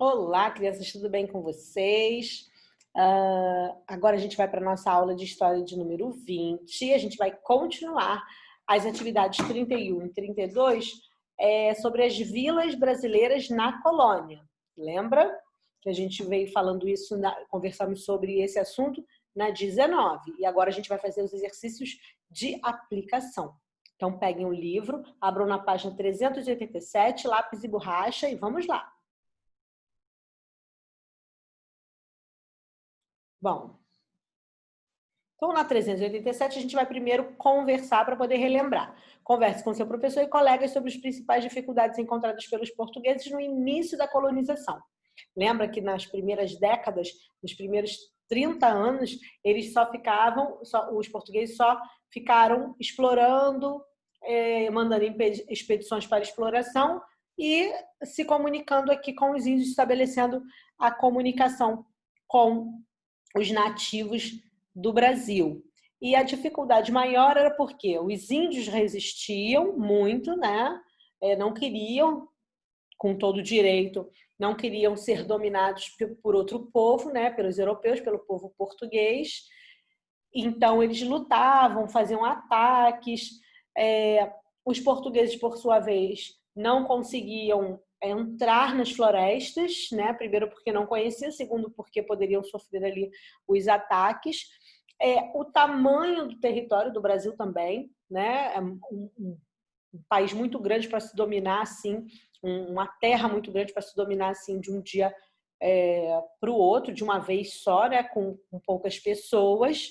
Olá, crianças, tudo bem com vocês? Agora a gente vai para a nossa aula de história de número 20. A gente vai continuar as atividades 31 e 32 sobre as vilas brasileiras na colônia. Lembra que a gente veio falando isso, conversamos sobre esse assunto na 19. E agora a gente vai fazer os exercícios de aplicação. Então, peguem o livro, abram na página 387, lápis e borracha e vamos lá. Bom, então na 387 a gente vai primeiro conversar para poder relembrar. Converse com seu professor e colegas sobre as principais dificuldades encontradas pelos portugueses no início da colonização. Lembra que nas primeiras décadas, nos primeiros 30 anos, eles os portugueses só ficaram explorando, mandando expedições para exploração e se comunicando aqui com os índios, estabelecendo a comunicação com os nativos do Brasil. E a dificuldade maior era porque os índios resistiam muito, né? Não queriam, com todo direito, não queriam ser dominados por outro povo, né? Pelos europeus, pelo povo português. Então, eles lutavam, faziam ataques. Os portugueses, por sua vez, não conseguiam entrar nas florestas, né? Primeiro porque não conheciam, segundo porque poderiam sofrer ali os ataques. O tamanho do território do Brasil também, né? É um país muito grande para se dominar assim, uma terra muito grande para se dominar assim de um dia para o outro, de uma vez só, né? Com poucas pessoas.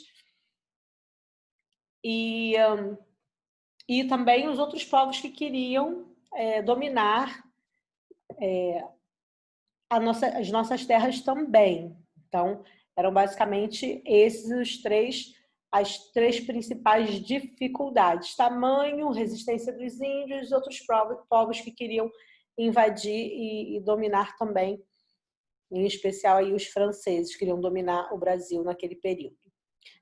E também os outros povos que queriam dominar as nossas terras também. Então, eram basicamente as três principais dificuldades: tamanho, resistência dos índios e outros povos que queriam invadir e dominar também, em especial aí os franceses queriam dominar o Brasil naquele período.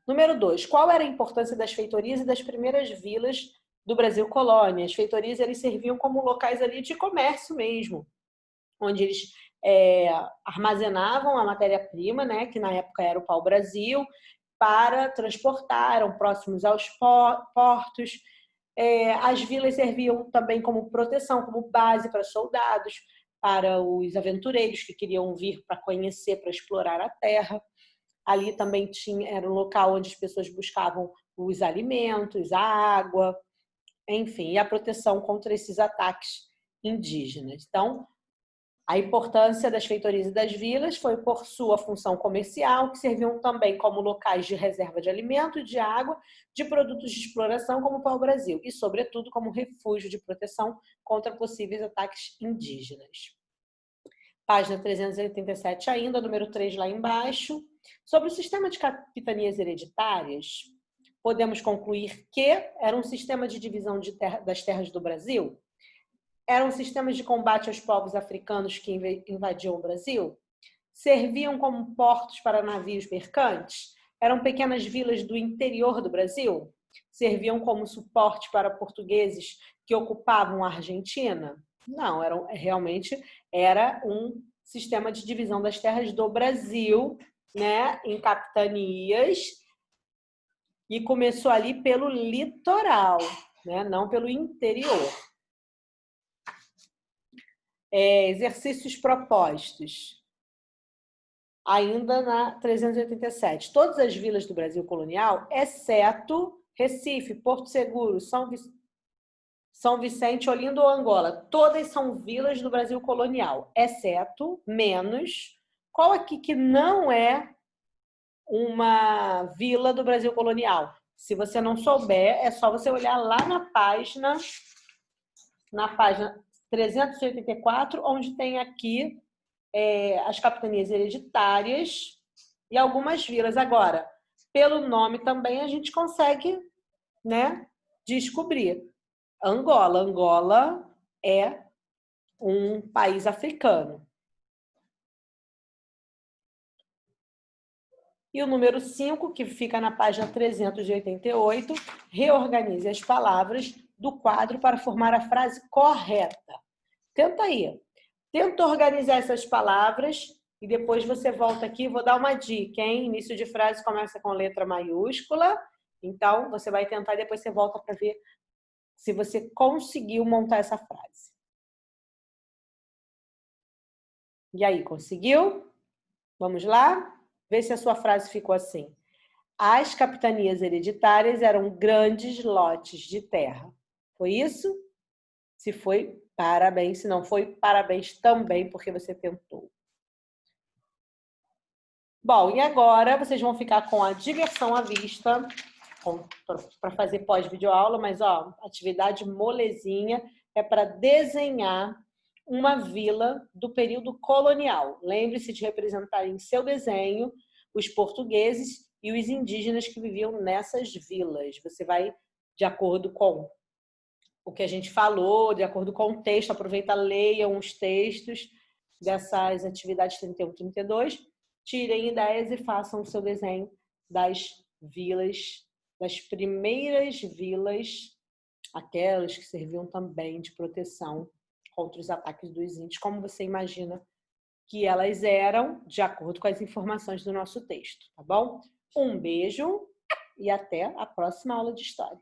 Número 2, qual era a importância das feitorias e das primeiras vilas do Brasil colônia? As feitorias eles serviam como locais ali de comércio mesmo, onde eles armazenavam a matéria-prima, né, que na época era o pau-brasil, para transportar, eram próximos aos portos. As vilas serviam também como proteção, como base para soldados, para os aventureiros que queriam vir para conhecer, para explorar a terra. Ali também era um local onde as pessoas buscavam os alimentos, a água, enfim, e a proteção contra esses ataques indígenas. Então, a importância das feitorias e das vilas foi por sua função comercial, que serviam também como locais de reserva de alimento, de água, de produtos de exploração, como o pau-brasil, e, sobretudo, como refúgio de proteção contra possíveis ataques indígenas. Página 387 ainda, número 3 lá embaixo. Sobre o sistema de capitanias hereditárias, podemos concluir que era um sistema de divisão das terras do Brasil? Eram sistemas de combate aos povos africanos que invadiam o Brasil? Serviam como portos para navios mercantes? Eram pequenas vilas do interior do Brasil? Serviam como suporte para portugueses que ocupavam a Argentina? Não, realmente era um sistema de divisão das terras do Brasil, né, em capitanias, e começou ali pelo litoral, né, não pelo interior. Exercícios propostos. Ainda na 387. Todas as vilas do Brasil colonial, exceto Recife, Porto Seguro, São Vicente, Olinda ou Angola, todas são vilas do Brasil colonial, exceto, menos, qual aqui que não é uma vila do Brasil colonial? Se você não souber, é só você olhar lá na página 384, onde tem aqui as capitanias hereditárias e algumas vilas. Agora, pelo nome também a gente consegue, né, descobrir. Angola é um país africano. E o número 5, que fica na página 388, reorganize as palavras do quadro para formar a frase correta. Tenta aí. Tenta organizar essas palavras e depois você volta aqui. Vou dar uma dica, hein? Início de frase começa com letra maiúscula. Então, você vai tentar e depois você volta para ver se você conseguiu montar essa frase. E aí, conseguiu? Vamos lá? Vê se a sua frase ficou assim. As capitanias hereditárias eram grandes lotes de terra. Foi isso? Se foi, parabéns. Se não foi, parabéns também, porque você tentou. Bom, e agora vocês vão ficar com a diversão à vista para fazer pós-videoaula, mas ó, atividade molezinha é para desenhar uma vila do período colonial. Lembre-se de representar em seu desenho os portugueses e os indígenas que viviam nessas vilas. Você vai, de acordo com o que a gente falou, de acordo com o texto, aproveita, leiam os textos dessas atividades 31 e 32, tirem ideias e façam o seu desenho das vilas, das primeiras vilas, aquelas que serviam também de proteção contra os ataques dos índios, como você imagina que elas eram, de acordo com as informações do nosso texto, tá bom? Um beijo e até a próxima aula de história.